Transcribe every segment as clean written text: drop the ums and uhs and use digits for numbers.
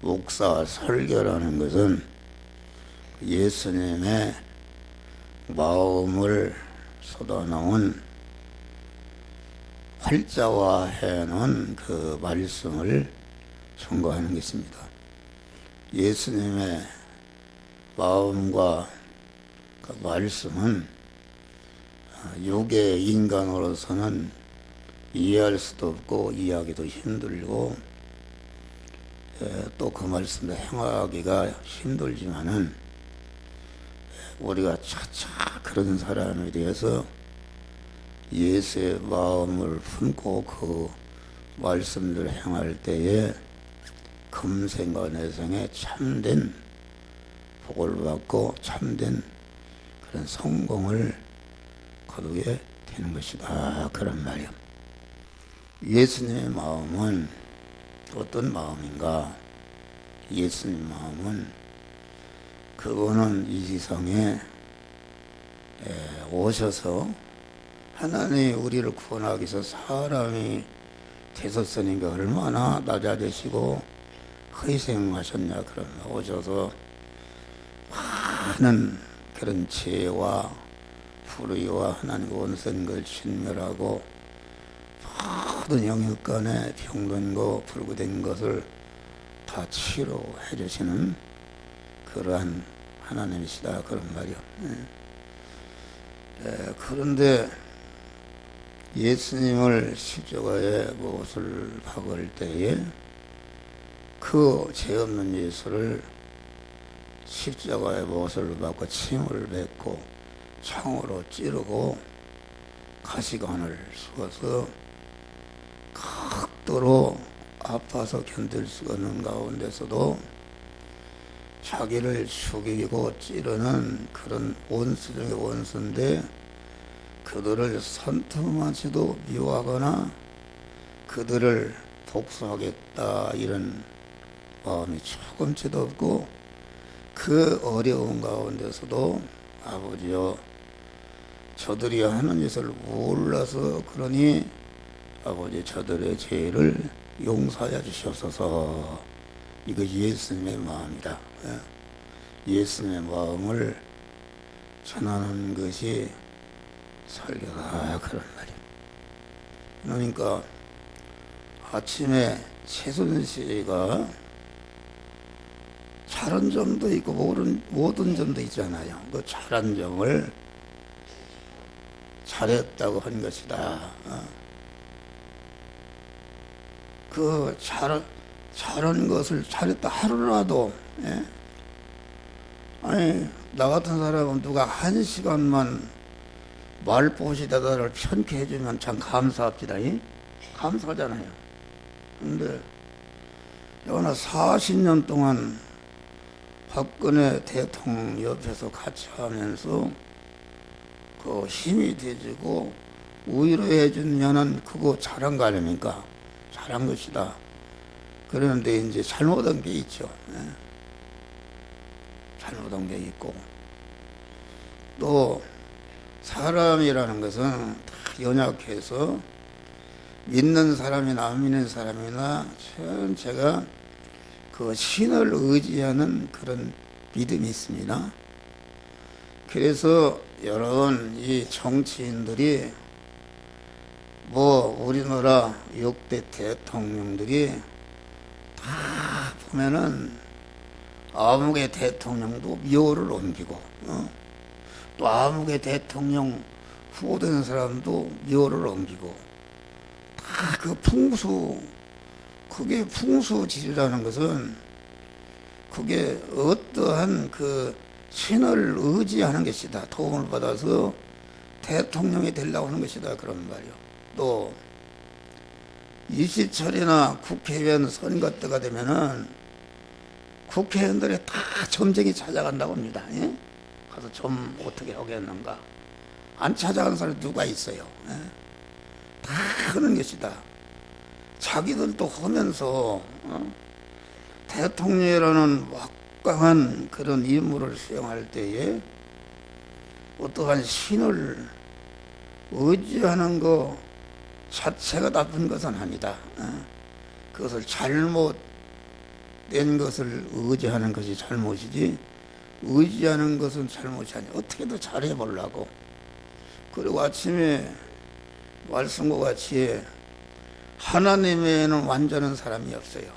목사 설교라는 것은 예수님의 마음을 쏟아놓은 활자화해 놓은 그 말씀을 증거하는 것입니다. 예수님의 마음과 그 말씀은 육의 인간으로서는 이해할 수도 없고 이해하기도 힘들고 또 그 말씀을 행하기가 힘들지만은 우리가 차차 그런 사람에 대해서 예수의 마음을 품고 그 말씀을 행할 때에 금생과 내생에 참된 복을 받고 참된 그런 성공을 거두게 되는 것이다, 그런 말이요. 예수님의 마음은 어떤 마음인가? 예수님 마음은 그분은 이 세상에 오셔서 하나님이 우리를 구원하기 위해서 사람이 되셨으니까 얼마나 낮아지시고 희생하셨냐. 그러면 오셔서 많은 그런 죄와 불의와 하나님과 원수된 걸 진멸하고 모든 영역간에 병든 거 불구된 것을 다 치료해 주시는 그러한 하나님이시다, 그런 말이요. 그런데 예수님을 십자가에 못을 박을 때에 그 죄 없는 예수를 십자가에 못을 박고 침을 뱉고 창으로 찌르고 가시관을 씌워서 극도로 아파서 견딜 수가 없는 가운데서도 자기를 죽이고 찌르는 그런 원수 중의 원수인데 그들을 선tum하지도 미워하거나 그들을 복수하겠다 이런 마음이 조금치도 없고 그 어려운 가운데서도 아버지여 저들이 하는 짓을 몰라서 그러니 아버지 저들의 죄를 용서하여 주시옵소서. 이거 예수님의 마음이다. 예수님의 마음을 전하는 것이 설교다, 그런 말이에요. 그러니까 아침에 최순 씨가 잘한 점도 있고 모든 점도 있잖아요. 그 잘한 점을 잘했다고 한 것이다. 그 잘한 것을 잘했다 하루라도, 아니 나 같은 사람은 누가 1시간만 말보시다가를 편케 해주면 참 감사합니다. 감사하잖아요. 근데 여나 40년 동안 박근혜 대통령 옆에서 같이 하면서 그 힘이 돼지고 위로해 주면은 그거 잘한 거 아닙니까? 잘한 것이다. 그런데 이제 잘못한 게 있죠. 잘못한 게 있고 또 사람이라는 것은 다 연약해서 믿는 사람이나 안 믿는 사람이나 전체가 그 신을 의지하는 그런 믿음이 있습니다. 그래서 여러분 이 정치인들이 우리나라 6대 대통령들이 다 보면은 아무개 대통령도 묘를 옮기고 또 아무개 대통령 후보되는 사람도 묘를 옮기고 다 그 그게 풍수지리라는 것은 그게 어떠한 그 신을 의지하는 것이다. 도움을 받아서 대통령이 되려고 하는 것이다, 그런 말이요. 또 유시철이나 국회의원 선거 때가 되면은 국회의원들이 다 점쟁이 찾아간다고 합니다. 가서 좀 어떻게 하겠는가. 안 찾아간 사람이 누가 있어요. 다 하는 것이다. 자기들도 하면서 대통령이라는 막강한 그런 임무를 수행할 때에 어떠한 신을 의지하는 것 자체가 나쁜 것은 아니다. 그것을 잘못된 것을 의지하는 것이 잘못이지, 의지하는 것은 잘못이 아니야. 어떻게든 잘해보려고. 그리고 아침에 말씀과 같이 하나님에는 완전한 사람이 없어요.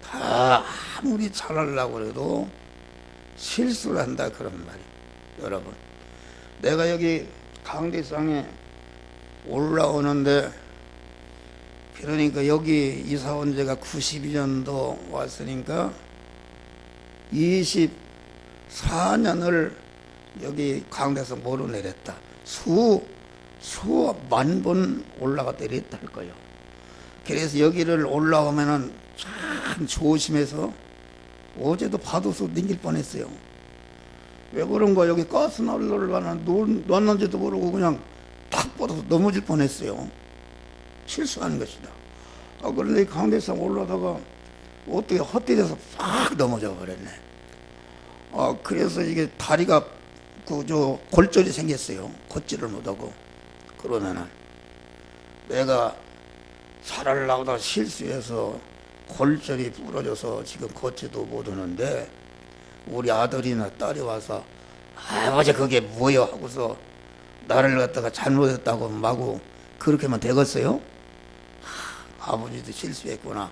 다 아무리 잘하려고 해도 실수를 한다, 그런 말이에요. 여러분, 내가 여기 강대상에 올라오는데, 그러니까 여기 이사 온 지가 92년도 왔으니까 24년을 여기 강대상 모로 내렸다. 수만 번 올라갔다 이랬다 할 거예요. 그래서 여기를 올라오면은 참 조심해서, 어제도 파도수 넘길 뻔했어요. 왜 그런가, 여기 가스 난로를 놨는지도 모르고 그냥 탁 뻗어서 넘어질 뻔했어요. 실수하는 것이다. 그런데 강대상 올라다가 어떻게 헛디뎌서 팍 넘어져 버렸네. 그래서 이게 다리가 골절이 생겼어요. 걷지를 못하고. 그러면은 내가 살아려고 하다가 실수해서 골절이 부러져서 지금 걷지도 못하는데, 우리 아들이나 딸이 와서 아버지 그게 뭐여 하고서 나를 갖다가 잘못했다고 마구 그렇게만 되겠어요? 아버지도 실수했구나,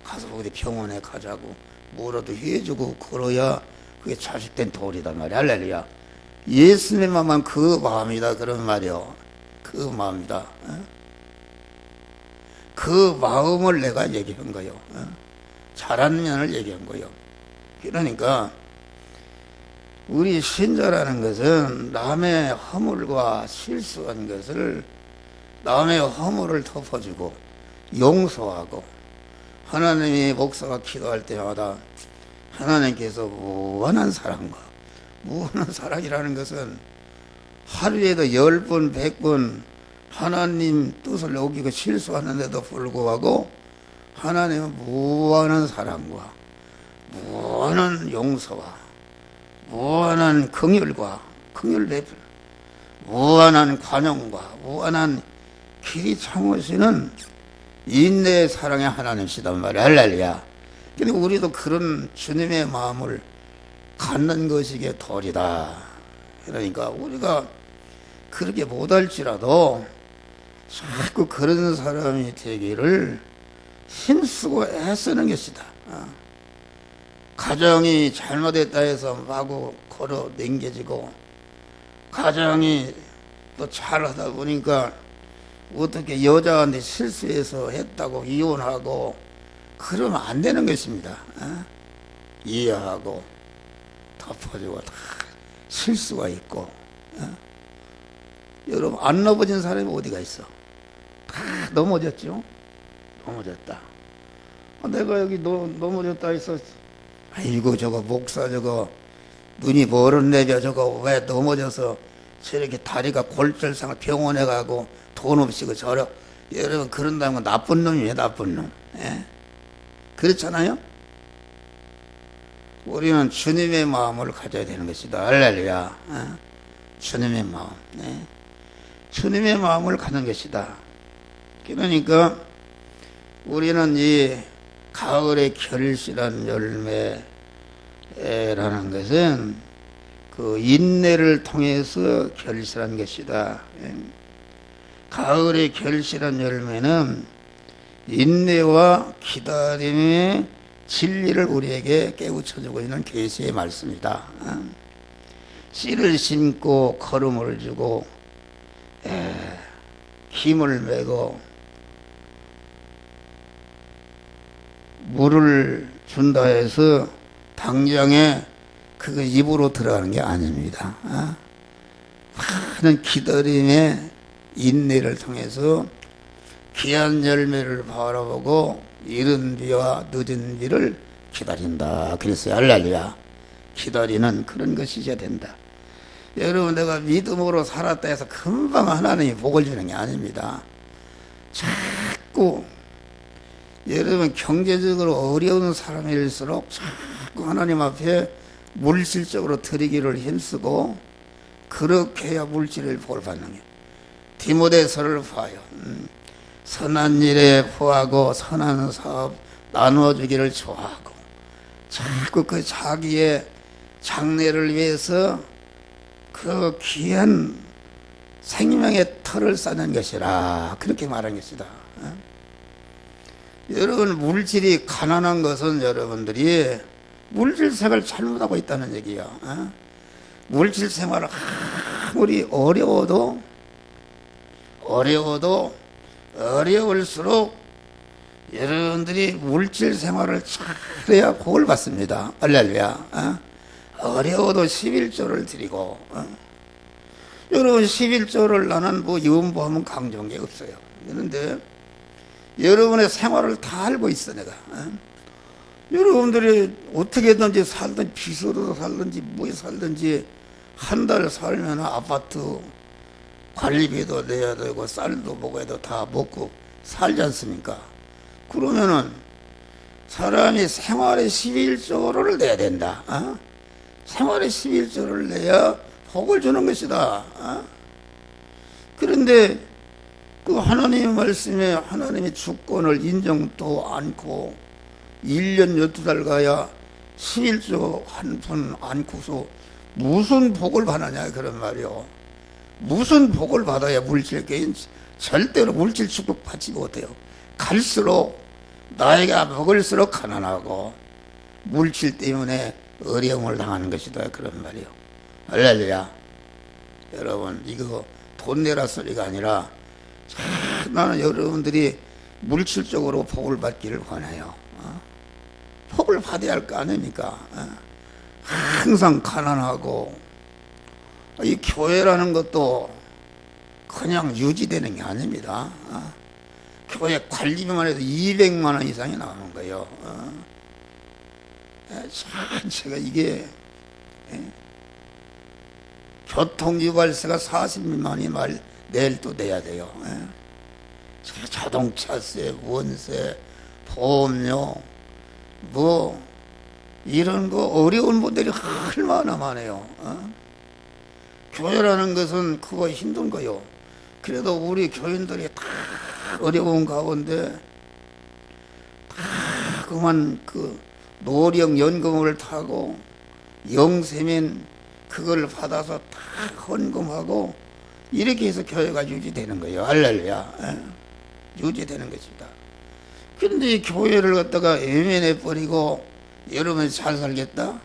가서 어디 병원에 가자고 뭐라도 해주고 그러야 그게 자식된 도리단 말이야. 할렐루야. 예수님만 그 마음이다, 그런 말이요. 그 마음이다. 그 마음을 내가 얘기한 거요. 잘하는 면을 얘기한 거요. 그러니까 우리 신자라는 것은 남의 허물과 실수한 것을, 남의 허물을 덮어주고 용서하고, 하나님이 목사가 기도할 때마다 하나님께서 무한한 사랑과, 무한한 사랑이라는 것은 하루에도 10번 100번 하나님 뜻을 어기고 실수하는데도 불구하고 하나님은 무한한 사랑과 무한한 용서와 무한한 긍휼과 긍휼 베풀, 무한한 관용과 무한한 길이 참으시는 인내의 사랑의 하나님이시단 말이야. 할렐루야. 근데 우리도 그런 주님의 마음을 갖는 것이게 도리다. 그러니까 우리가 그렇게 못할지라도 자꾸 그런 사람이 되기를 힘쓰고 애쓰는 것이다. 가정이 잘못했다 해서 마구 걸어 넘겨지고, 가정이 또 잘하다 보니까 어떻게 여자한테 실수해서 했다고 이혼하고 그러면 안 되는 것입니다. 이해하고 덮어주고, 다 실수가 있고. 여러분, 안 넘어진 사람이 어디가 있어? 다 넘어졌죠? 넘어졌다. 내가 여기 넘어졌다 해서, 아이고 저거 목사 저거 눈이 멀었네벼, 저거 왜 넘어져서 저렇게 다리가 골절상을 병원에 가고 돈 없이 저러. 여러분, 그런다는 건 나쁜 놈이에요, 나쁜 놈. 그렇잖아요? 우리는 주님의 마음을 가져야 되는 것이다. 할렐루야. 주님의 마음. 주님의 마음을 가는 것이다. 그러니까 우리는 이 가을의 결실한 열매라는 것은 그 인내를 통해서 결실한 것이다. 가을의 결실한 열매는 인내와 기다림의 진리를 우리에게 깨우쳐주고 있는 계시의 말씀이다. 씨를 심고 걸음을 주고 힘을 메고 물을 준다 해서 당장에 그 입으로 들어가는 게 아닙니다. 많은 기다림의 인내를 통해서 귀한 열매를 바라보고 이른 비와 늦은 비를 기다린다. 그랬어요. 할렐루야. 기다리는 그런 것이 있어야 된다. 여러분, 내가 믿음으로 살았다 해서 금방 하나님이 복을 주는 게 아닙니다. 자꾸 여러분, 경제적으로 어려운 사람일수록 자꾸 하나님 앞에 물질적으로 드리기를 힘쓰고, 그렇게 해야 물질을 복을 받는 게. 디모데서를 봐요. 선한 일에 포하고 선한 사업 나누어주기를 좋아하고 자꾸 그 자기의 장래를 위해서 그 귀한 생명의 털을 쌓는 것이라 그렇게 말한 것이다. 여러분 물질이 가난한 것은 여러분들이 물질 생활을 잘못하고 있다는 얘기야. 물질 생활을 아무리 어려울수록 여러분들이 물질 생활을 잘해야 복을 받습니다. 할렐루야. 어려워도 11조를 드리고 여러분 11조를 나는 뭐 염보하면 강조한 게 없어요. 그런데 여러분의 생활을 다 알고 있어 내가. 여러분들이 어떻게든지 살든지 빚으로 살든지 뭐에 살든지 한 달 살면 아파트 관리비도 내야 되고 쌀도 먹어야 되고 다 먹고 살지 않습니까? 그러면은 사람이 생활의 11조를 내야 된다. 생활의 11조를 내야 복을 주는 것이다. 그런데 그 하나님의 말씀에 하나님의 주권을 인정도 않고 1년 12달 가야 11조 한 푼 않고서 무슨 복을 받느냐 그런 말이요. 무슨 복을 받아야 물질 개인 절대로 물질 축복 받지 못해요. 갈수록 나이가 먹을수록 가난하고 물질 때문에 어려움을 당하는 것이다 그런 말이요. 할렐루야. 여러분 이거 돈 내라 소리가 아니라 나는 여러분들이 물질적으로 복을 받기를 원해요. 복을 받아야 할 거 아닙니까? 항상 가난하고 이 교회라는 것도 그냥 유지되는 게 아닙니다. 교회 관리비만 해도 200만 원 이상이 나오는 거예요. 제가 이게 교통유발세가 40만 원이 내일 또 내야 돼요. 자동차세, 원세, 보험료 뭐 이런 거 어려운 분들이 얼마나 많아요. 교회라는 것은 그거 힘든 거요. 그래도 우리 교인들이 다 어려운 가운데 다 그만 그 노령연금을 타고 영세민 그걸 받아서 다 헌금하고 이렇게 해서 교회가 유지되는 거예요. 할렐루야. 유지되는 것입니다. 그런데 이 교회를 갖다가 애면해 버리고 여러분이 잘 살겠다?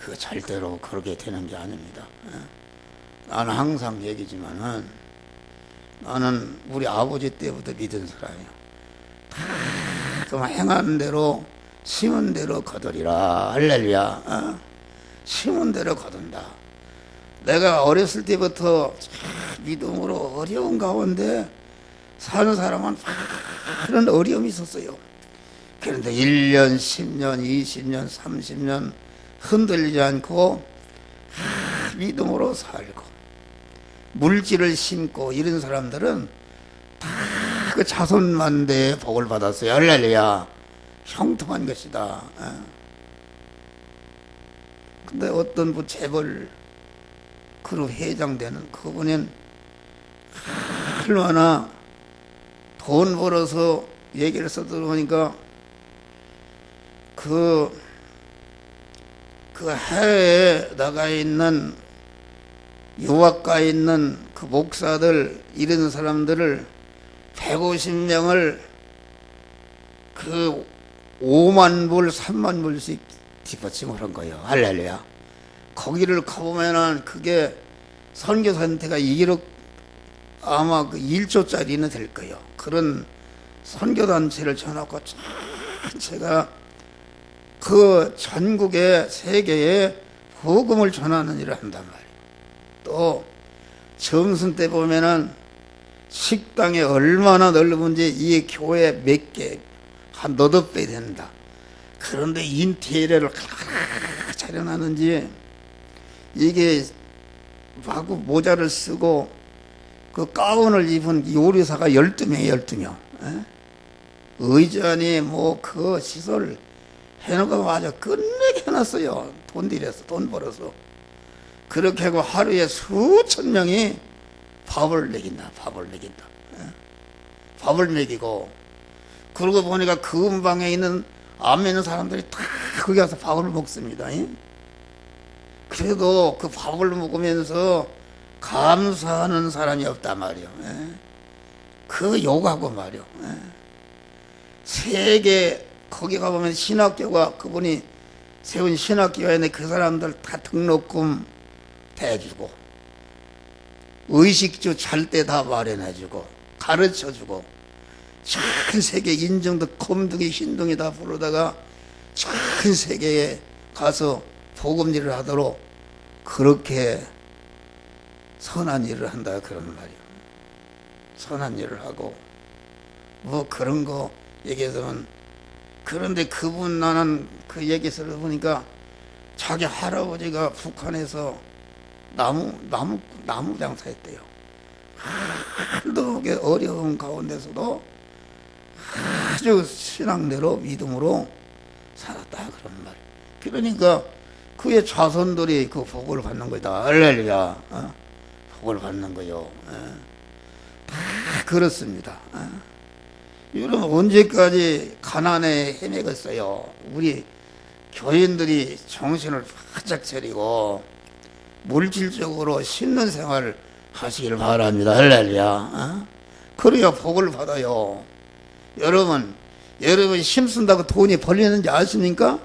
그 절대로 그렇게 되는 게 아닙니다. 나는 항상 얘기지만은 나는 우리 아버지 때부터 믿은 사람이에요. 다 그만 행하는 대로 심은 대로 거두리라. 할렐루야. 심은 대로 거둔다. 내가 어렸을 때부터 믿음으로 어려운 가운데 사는 사람은 그런 어려움이 있었어요. 그런데 1년, 10년, 20년, 30년 흔들리지 않고 믿음으로 살고 물질을 심고 이런 사람들은 다 그 자손만대의 복을 받았어요. 할렐루야. 형통한 것이다. 근데 어떤 분 재벌 그룹 회장 되는 그분은 얼마나 돈 벌어서 얘기를 해서 들어보니까 그 해외에 나가 있는 유학가 있는 그 목사들 이런 사람들을 150명을 그 5만 불 3만 불씩 뒷받침을 한 거예요. 할렐루야. 거기를 가보면은 그게 선교사한테가 1억 아마 그 1조짜리는 될 거예요. 그런 선교단체를 쳐놓고 제가 그 전국에 세계에 복음을 전하는 일을 한단 말이에요. 또 점심 때 보면은 식당이 얼마나 넓은지 이 교회 몇 개, 한 너댓 배 된다. 그런데 인테리어를 차려놨는지 이게 마구 모자를 쓰고 그 가운을 입은 요리사가 12명이 12명. 의전이 뭐 그 시설 해놓고 아주 끝내게 해놨어요. 돈 들여서, 돈 벌어서. 그렇게 하고 하루에 수천 명이 밥을 먹인다. 밥을 먹이고, 그러고 보니까 그 음방에 있는 암에 있는 사람들이 다 거기 가서 밥을 먹습니다. 그래도 그 밥을 먹으면서 감사하는 사람이 없단 말이요. 그 욕하고 말이요. 세계 거기 가보면 신학교가 그분이 세운 신학교에 있는 그 사람들 다 등록금 대주고, 의식주 잘 때 다 마련해주고, 가르쳐주고, 전 세계 인정도 검둥이 흰둥이 다 부르다가 전 세계에 가서 복음 일을 하도록 그렇게 선한 일을 한다 그런 말이에요. 선한 일을 하고 뭐 그런 거 얘기해서는, 그런데 그분 나는 그 얘기를 보니까 자기 할아버지가 북한에서 나무 장사했대요. 하도 어려운 가운데서도 아주 신앙대로 믿음으로 살았다 그런 말. 그러니까 그의 자손들이 그 복을 받는 거다. 할렐루야. 복을 받는 거요. 다 그렇습니다. 여러분 언제까지 가난에 헤매겠어요? 우리 교인들이 정신을 바짝 차리고 물질적으로 신는 생활을 하시길 바랍니다. 할렐루야. 그래야 복을 받아요. 여러분 힘쓴다고 돈이 벌리는지 아십니까?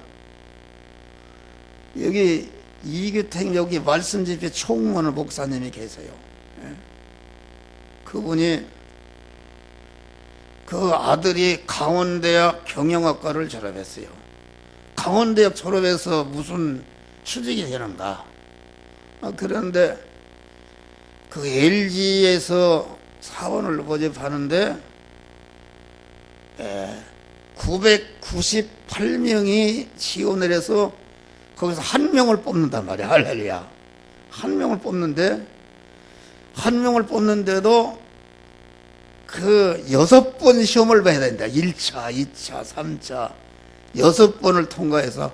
여기 이규택 여기 말씀 집회 총무원 목사님이 계세요. 그분이 그 아들이 강원대학 경영학과를 졸업했어요. 강원대학 졸업해서 무슨 취직이 되는가? 그런데 그 LG에서 사원을 모집하는데 998명이 지원을 해서 거기서 한 명을 뽑는단 말이야. 할렐루야. 한 명을 뽑는데, 한 명을 뽑는데도 그 6번 시험을 봐야 된다. 1차, 2차, 3차 6번을 통과해서,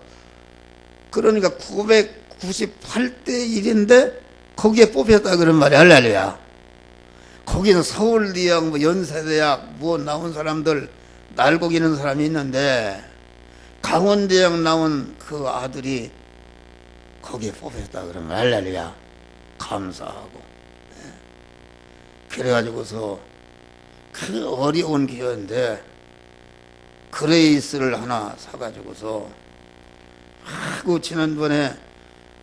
그러니까 998대 1인데 거기에 뽑혔다 그런 말이야. 할렐루야. 거기는 서울대학, 뭐 연세대학 뭐 나온 사람들 날고기는 사람이 있는데 강원대학 나온 그 아들이 거기에 뽑혔다 그러면 할렐루야. 감사하고. 그래가지고서 그 어려운 기회인데 그레이스를 하나 사가지고서 하고 지난번에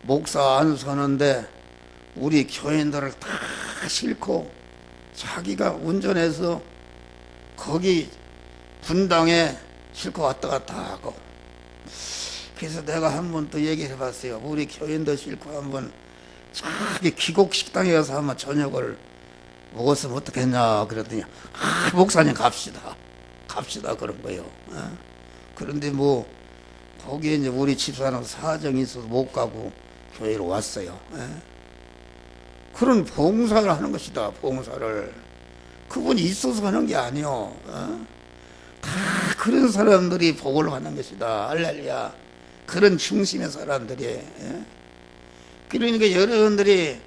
목사 안 서는데 우리 교인들을 다 싣고 자기가 운전해서 거기 분당에 싣고 왔다 갔다 하고, 그래서 내가 한번 또 얘기해 봤어요. 우리 교인들 싣고 한번 저기 기곡식당에 가서 한번 저녁을 먹었으면 어떻겠냐 그랬더니 목사님 갑시다 그런 거예요. 그런데 뭐 거기에 이제 우리 집사람 사정이 있어서 못 가고 교회로 왔어요. 그런 봉사를 하는 것이다. 봉사를 그분이 있어서 하는 게 아니요. 다 그런 사람들이 복을 받는 것이다. 할렐루야. 그런 중심의 사람들이. 그러니까 여러분들이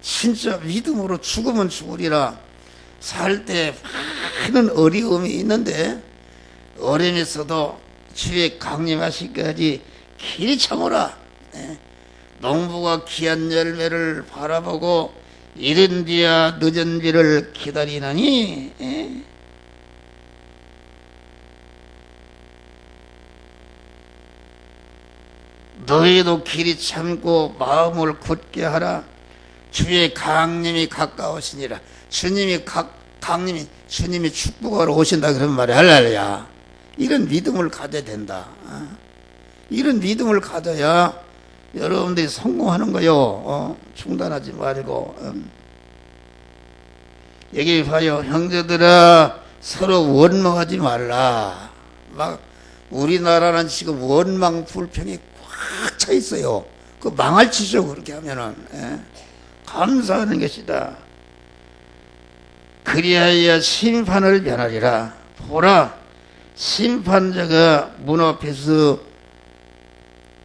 진짜 믿음으로 죽으면 죽으리라. 살 때 많은 어려움이 있는데 어려움에서도 주의 강림하시기까지 길이 참으라. 농부가 귀한 열매를 바라보고 이른 뒤야 늦은 뒤를 기다리나니. 너희도 길이 참고 마음을 굳게 하라. 주의 강림이 가까우시니라. 주님이 축복하러 오신다 그런 말이야. 할렐루야. 이런 믿음을 가져야 된다. 이런 믿음을 가져야 여러분들이 성공하는 거요. 중단하지 말고. 여기 봐요. 형제들아 서로 원망하지 말라. 막 우리나라는 지금 원망 불평이 꽉 차 있어요. 그 망할 짓이죠. 그렇게 하면은. 감사하는 것이다. 그리하여 심판을 면하리라. 보라, 심판자가 문 앞에서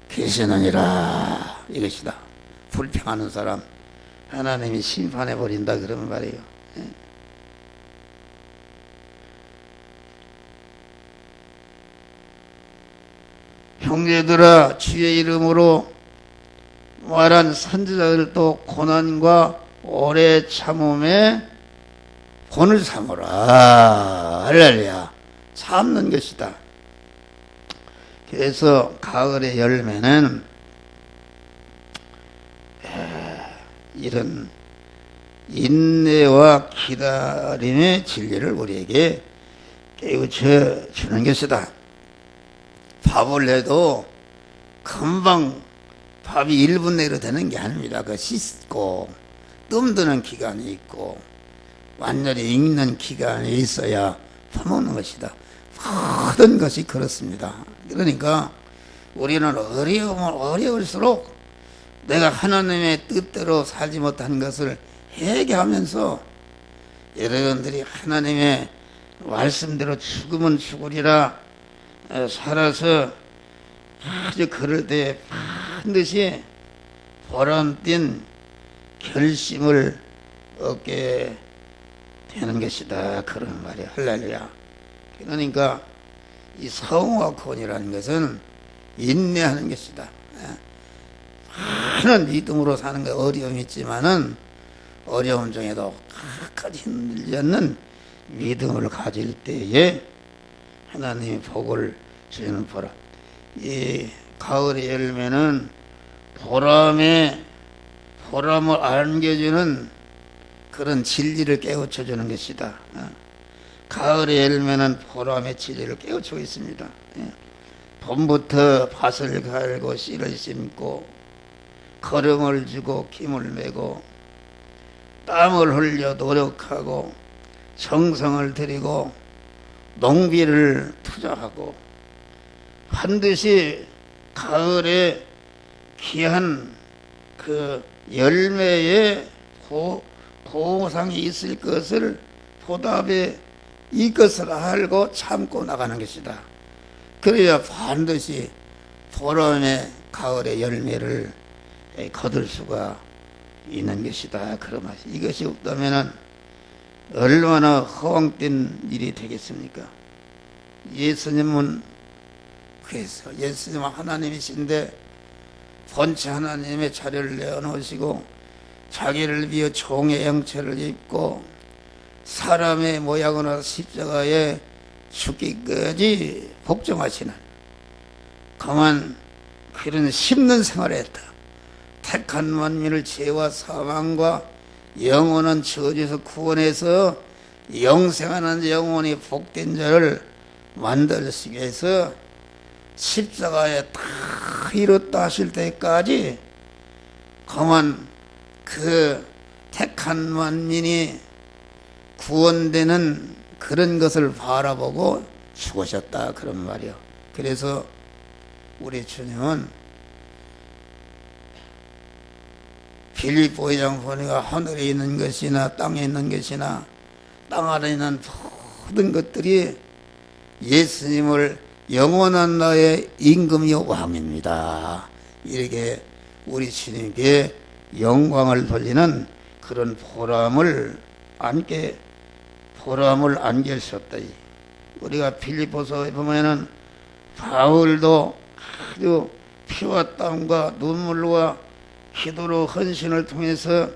계시느니라. 이것이다. 불평하는 사람 하나님이 심판해 버린다 그런 말이에요. 형제들아, 주의 이름으로 말한 선지자들도 고난과 오래 참음에 본을 삼으라. 할렐루야. 참는 것이다. 그래서 가을의 열매는 이런 인내와 기다림의 진리를 우리에게 깨우쳐 주는 것이다. 밥을 해도 금방 밥이 1분 내로 되는 게 아닙니다. 그 씻고 뜸드는 기간이 있고 완전히 익는 기간이 있어야 파먹는 것이다. 모든 것이 그렇습니다. 그러니까 우리는 어려울수록 내가 하나님의 뜻대로 살지 못한 것을 회개하면서 여러분들이 하나님의 말씀대로 죽으면 죽으리라 살아서 아주 그럴 때 반드시 보람된 결심을 얻게 되는 것이다. 그런 말이야. 할렐루야. 그러니까 이 성화 구원이라는 것은 인내하는 것이다. 많은 믿음으로 사는 거 어려움이 있지만은 어려움 중에도 끝까지 힘들지 않는 믿음을 가질 때에 하나님의 복을 주시는 보람. 이 가을의 열매는 보람을 안겨주는 그런 진리를 깨우쳐주는 것이다. 가을의 열매는 보람의 진리를 깨우치고 있습니다. 봄부터 밭을 갈고 씨를 심고 걸음을 주고 김을 메고 땀을 흘려 노력하고 정성을 들이고 농비를 투자하고 반드시 가을에 귀한 그 열매의 보상이 있을 것을 보답에 이것을 알고 참고 나가는 것이다. 그래야 반드시 보람의 가을의 열매를 거둘 수가 있는 것이다. 그런 맛이. 이것이 없다면 얼마나 허황된 일이 되겠습니까? 예수님은 그래서 예수님은 하나님이신데 본체 하나님의 자리를 내어놓으시고 자기를 위해 종의 형체를 입고 사람의 모양으로 십자가에 죽기까지 복종하시는 그만 그런 힘든 생활을 했다. 택한 만민을 죄와 사망과 영원한 저주에서 구원해서 영생하는 영원히 복된 자를 만들기 위해서 십자가에 다 이뤘다 하실 때까지 그만 그 택한 만민이 구원되는 그런 것을 바라보고 죽으셨다. 그런 말이요. 그래서 우리 주님은 빌립보 2장 보니까 하늘에 있는 것이나 땅에 있는 것이나 땅 아래 있는 모든 것들이 예수님을 영원한 나의 임금이요 왕입니다. 이렇게 우리 주님께 영광을 돌리는 그런 보람을 안길 수 없다. 우리가 빌립보서에 보면은 바울도 아주 피와 땀과 눈물과 기도로 헌신을 통해서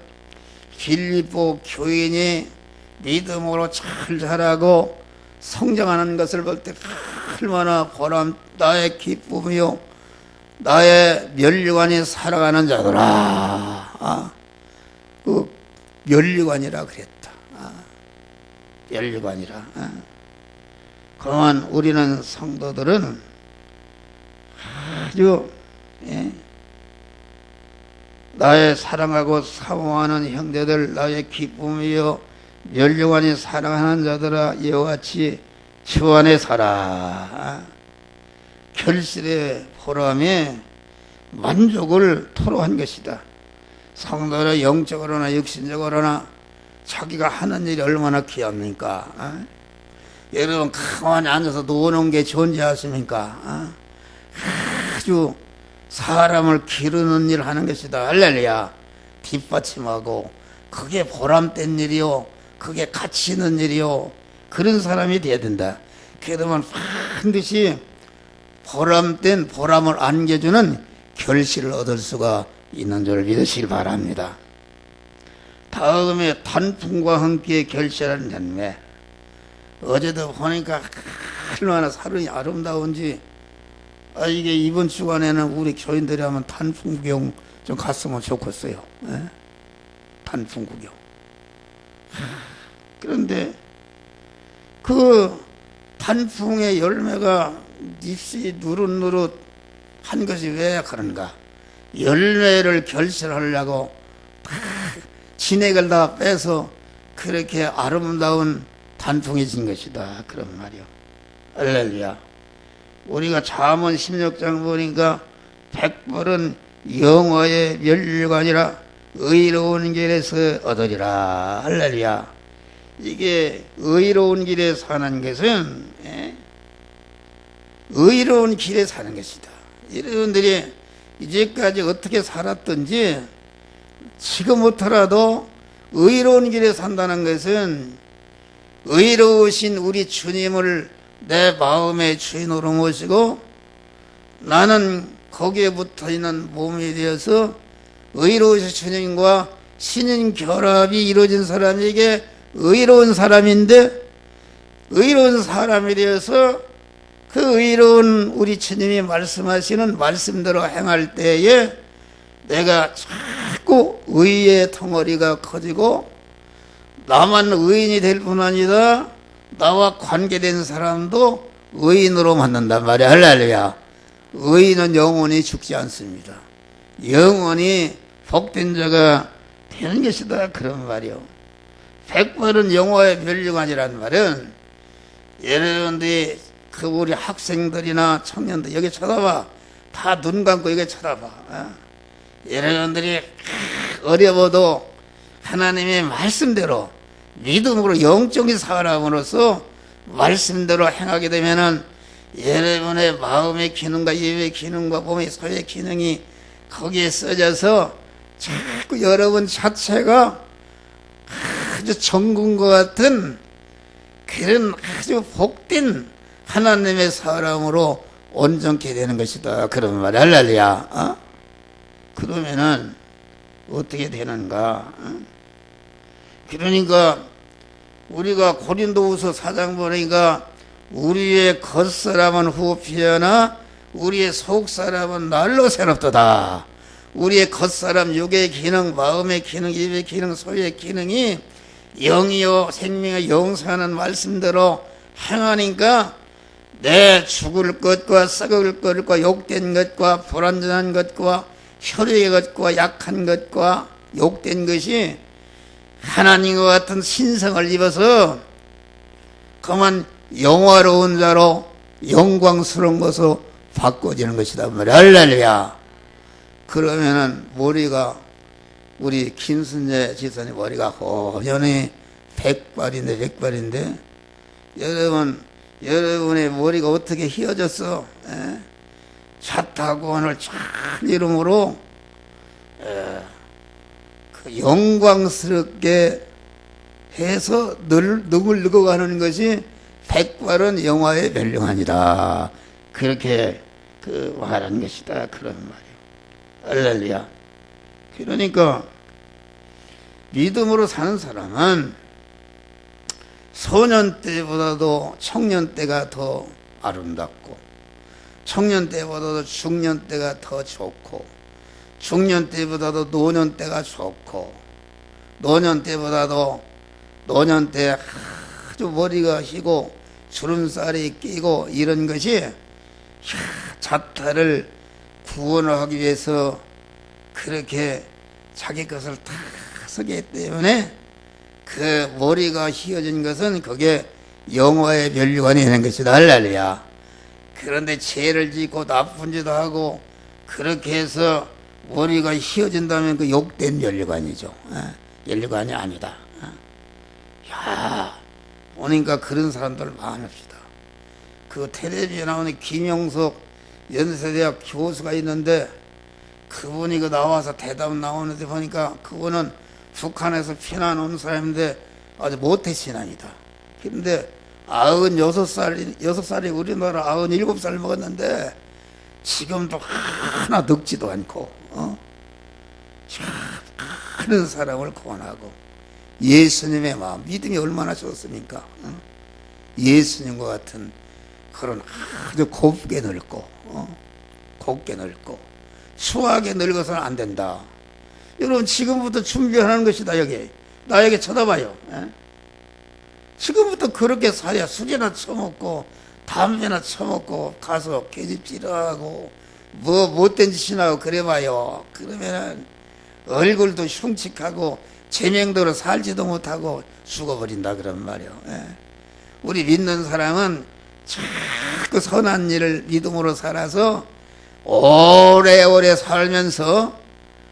빌립보 교인이 믿음으로 잘 자라고 성장하는 것을 볼 때 얼마나 보람, 나의 기쁨이요 나의 면류관이 살아가는 자더라. 그 면류관이라 그랬다. 면류관이라. 그만 우리는 성도들은 아주 나의 사랑하고 사모하는 형제들, 나의 기쁨이요 면류관이 사랑하는 자들아 이와 같이 주 안에 살아. 결실의 보람에 만족을 토로한 것이다. 성도는 영적으로나 육신적으로나 자기가 하는 일이 얼마나 귀합니까? 여러분 가만히 앉아서 노는 게 존재하십니까? 아주 사람을 기르는 일 하는 것이다. 할렐루야. 뒷받침하고 그게 보람된 일이요 그게 가치 있는 일이요 그런 사람이 돼야 된다. 그러면 반드시 보람된 보람을 안겨주는 결실을 얻을 수가 있는 줄 믿으시길 바랍니다. 다음에 단풍과 함께 결실하는 열매. 어제도 보니까 얼마나 사륜이 아름다운지, 이게 이번 주간에는 우리 교인들이 하면 단풍 구경 좀 갔으면 좋겠어요. 예? 단풍 구경. 그런데 그 단풍의 열매가 잎이 누릇누릇 한 것이 왜 그런가? 열매를 결실하려고 진액을 다 빼서 그렇게 아름다운 단풍이 진 것이다. 그런 말이요. 할렐루야. 우리가 잠언 16장 보니까 백벌은 영화의 멸류관이라 의로운 길에서 얻으리라. 할렐루야. 이게 의로운 길에 사는 것은 의로운 길에 사는 것이다. 여러분들이 이제까지 어떻게 살았든지 지금부터라도 의로운 길에 산다는 것은 의로우신 우리 주님을 내 마음의 주인으로 모시고 나는 거기에 붙어있는 몸이 되어서 의로우신 주님과 신인 결합이 이루어진 사람에게 의로운 사람인데, 의로운 사람이 되어서 그 의로운 우리 주님이 말씀하시는 말씀대로 행할 때에 내가 자꾸 의의 덩어리가 커지고 나만 의인이 될 뿐 아니라 나와 관계된 사람도 의인으로 만든단 말이야. 할렐루야. 의인은 영원히 죽지 않습니다. 영원히 복된 자가 되는 것이다. 그런 말이요. 백벌은 영화의 멸류관이라는 말은, 여러분들이 그 우리 학생들이나 청년들 여기 쳐다봐. 다 눈 감고 여기 쳐다봐. 여러분들이 어려워도 하나님의 말씀대로 믿음으로 영적인 사람으로서 말씀대로 행하게 되면은 여러분의 마음의 기능과 입의 기능과 몸의 소의 기능이 거기에 써져서 자꾸 여러분 자체가 아주 정금과 같은 그런 아주 복된 하나님의 사람으로 온전케 되는 것이다. 그런 말이야. 할렐루야. 그러면은 어떻게 되는가? 그러니까 우리가 고린도후서 4장 보니까 우리의 겉사람은 후피하나 우리의 속사람은 날로 새롭도다. 우리의 겉사람, 육의 기능, 마음의 기능, 입의 기능, 소의 기능이 영이요 생명의 영생하는 말씀대로 행하니까 내 죽을 것과 썩을 것과 욕된 것과 불완전한 것과 혈의 것과 약한 것과 욕된 것이 하나님과 같은 신성을 입어서 그만 영화로운 자로 영광스러운 것으로 바꿔지는 것이다. 할렐루야. 그러면은 머리가 우리 김순재 지사님 머리가 호연히 백발인데 여러분의 머리가 어떻게 휘어졌어? 차 타고 오늘 참 이름으로 그 영광스럽게 해서 누굴 늙어가는 것이 백발은 영화의 멸륭하니라. 그렇게 말하는 것이다. 그런 말이에요. 할렐루야. 그러니까 믿음으로 사는 사람은 소년 때보다도 청년 때가 더 아름답고, 청년 때보다도 중년 때가 더 좋고, 중년 때보다도 노년 때가 좋고, 노년 때보다도 노년 때 아주 머리가 희고 주름살이 끼고 이런 것이 자타를 구원하기 위해서 그렇게 자기 것을 다 쓰기 때문에 그 머리가 휘어진 것은 그게 영화의 멸류관이 되는 것이다. 할렐루야. 그런데 죄를 짓고 나쁜 짓도 하고 그렇게 해서 머리가 휘어진다면 그 욕된 멸류관이죠. 멸류관이 아니다. 야, 보니까 그런 사람들 많읍시다. 그 텔레비전에 나오는 김영석 연세대학 교수가 있는데 그분이 나와서 대답 나오는데 보니까 그분은 북한에서 피난 온 사람인데 아주 모태 신앙이다. 그런데 여섯 살이 우리나라 97살 먹었는데 지금도 하나 늙지도 않고 많은 사람을 구원하고 예수님의 마음, 믿음이 얼마나 좋습니까? 예수님과 같은 그런 아주 곱게 늙고 곱게 늙고 추하게 늙어서는 안 된다. 여러분 지금부터 준비하는 것이다. 여기 나에게 쳐다봐요. 지금부터 그렇게 살아야 술이나 처먹고 담배나 처먹고 가서 계집질하고 뭐 못된 짓이나 하고 그래봐요. 그러면은 얼굴도 흉측하고 제명대로 살지도 못하고 죽어버린다 그런 말이요. 우리 믿는 사람은 자꾸 선한 일을 믿음으로 살아서 오래오래 살면서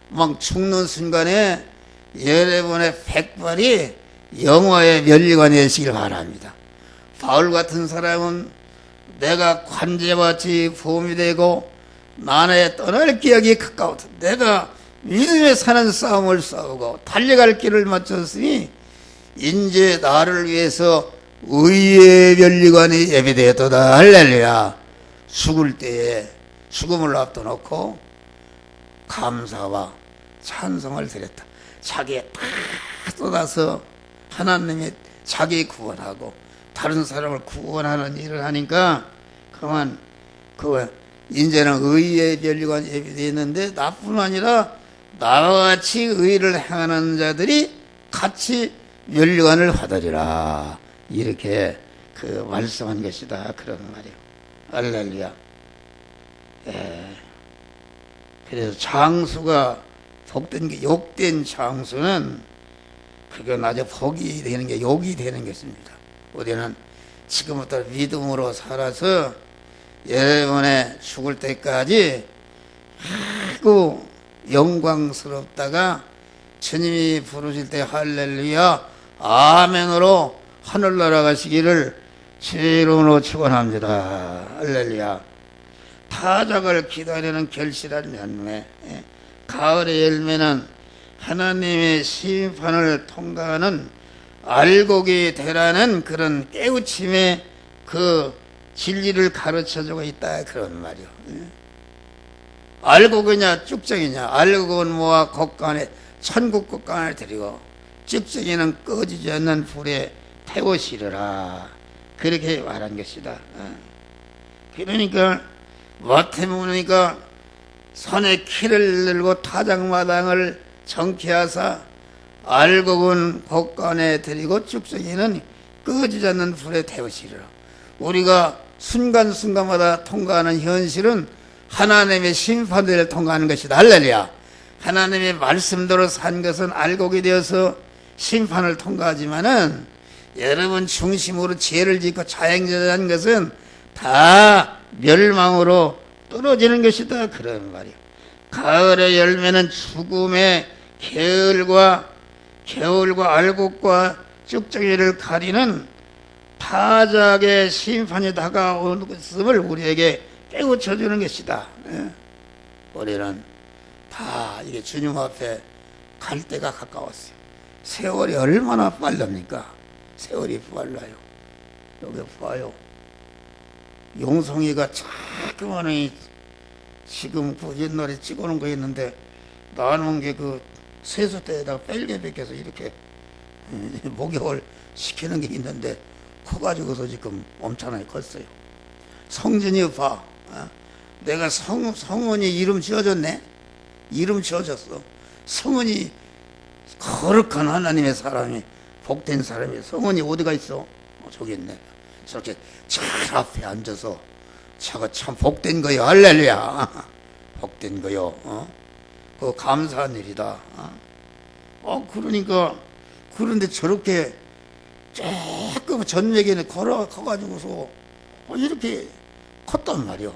막 죽는 순간에 여러분의 백발이 영화의 면류관이 되시길 바랍니다. 바울 같은 사람은 내가 관제같이 보험이 되고 나의 떠날 기약이 가까웠다. 내가 믿음에 사는 싸움을 싸우고 달려갈 길을 마쳤으니 이제 나를 위해서 의의 면류관이 예비되었도다. 할렐루야. 죽을 때에 죽음을 앞둬놓고 감사와 찬송을 드렸다. 자기에 다 쏟아서 하나님이 자기 구원하고 다른 사람을 구원하는 일을 하니까 그만 이제는 의의 면류관이 예비되어 있는데 나뿐 아니라 나와 같이 의를 행하는 자들이 같이 면류관을 받으리라. 이렇게 말씀한 것이다. 그런 말이에요. 할렐루야. 그래서 장수가 복된 게 욕된 장수는 그건 아주 복이 되는 게 욕이 되는 것입니다. 우리는 지금부터 믿음으로 살아서 여러분의 죽을 때까지 아이고 영광스럽다가 주님이 부르실 때 할렐루야 아멘으로 하늘나라 가시기를 주의 이름으로 축원합니다. 할렐루야. 타작을 기다리는 결실한 열매, 가을의 열매는 하나님의 심판을 통과하는 알곡이 되라는 그런 깨우침의 그 진리를 가르쳐주고 있다. 그런 말이요. 알곡이냐 쭉정이냐. 알곡은 모아 곡간에 천국 곡간을 드리고 쭉정이는 꺼지지 않는 불에 태워시려라. 그렇게 말한 것이다. 그러니까 마태복음이니까 선의 키를 들고 타작마당을 정케하사 알곡은 곡간에 드리고 쭉정이는 꺼지지 않는 불에 태우시리라. 우리가 순간순간마다 통과하는 현실은 하나님의 심판대를 통과하는 것이다. 할렐루야. 하나님의 말씀대로 산 것은 알곡이 되어서 심판을 통과하지만은 여러분 중심으로 죄를 짓고 자행자한 것은 다 멸망으로 떨어지는 것이다. 그런 말이에요. 가을의 열매는 죽음의 겨울과 알곡과 쭉정이를 가리는 타작의 심판이 다가오는 것을 우리에게 깨우쳐주는 것이다. 우리는 다 이게 주님 앞에 갈 때가 가까웠어요. 세월이 얼마나 빠릅니까? 세월이 빨라요. 여기 봐요. 용성이가 자꾸만 지금 그 옛날에 찍어놓은 거 있는데 나눈 게 그 세숫대에다가 빨개 벗겨서 이렇게 목욕을 시키는 게 있는데 커가지고서 지금 엄청나게 컸어요. 성진이 봐. 내가 성은이 이름 지어줬네. 이름 지어줬어. 성은이 거룩한 하나님의 사람이 복된 사람이. 성은이 어디가 있어? 저기 있네. 저렇게 잘 앞에 앉아서 저거 참 복된 거요. 할렐루야. 복된 거요. 그거 감사한 일이다. 그러니까 그런데 저렇게 조금 전맥에는 커가지고서 이렇게 컸단 말이요.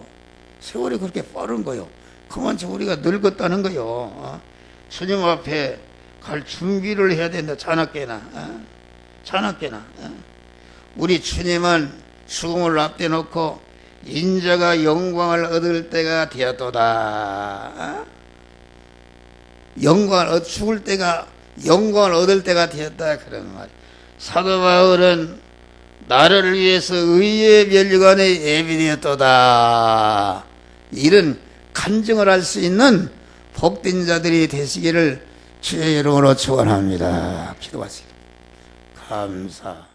세월이 그렇게 빠른 거요. 그만큼 우리가 늙었다는 거요. 주님 앞에 갈 준비를 해야 된다. 자나깨나. 자나깨나. 우리 주님은 죽음을 앞에 놓고 인자가 영광을 얻을 때가 되었도다. 죽을 때가 영광을 얻을 때가 되었다. 그런 말. 사도 바울은 나를 위해서 의의 면류관에 예비되었도다. 이런 간증을 할 수 있는 복된 자들이 되시기를 주의 이름으로 축원합니다. 기도하시기 감사.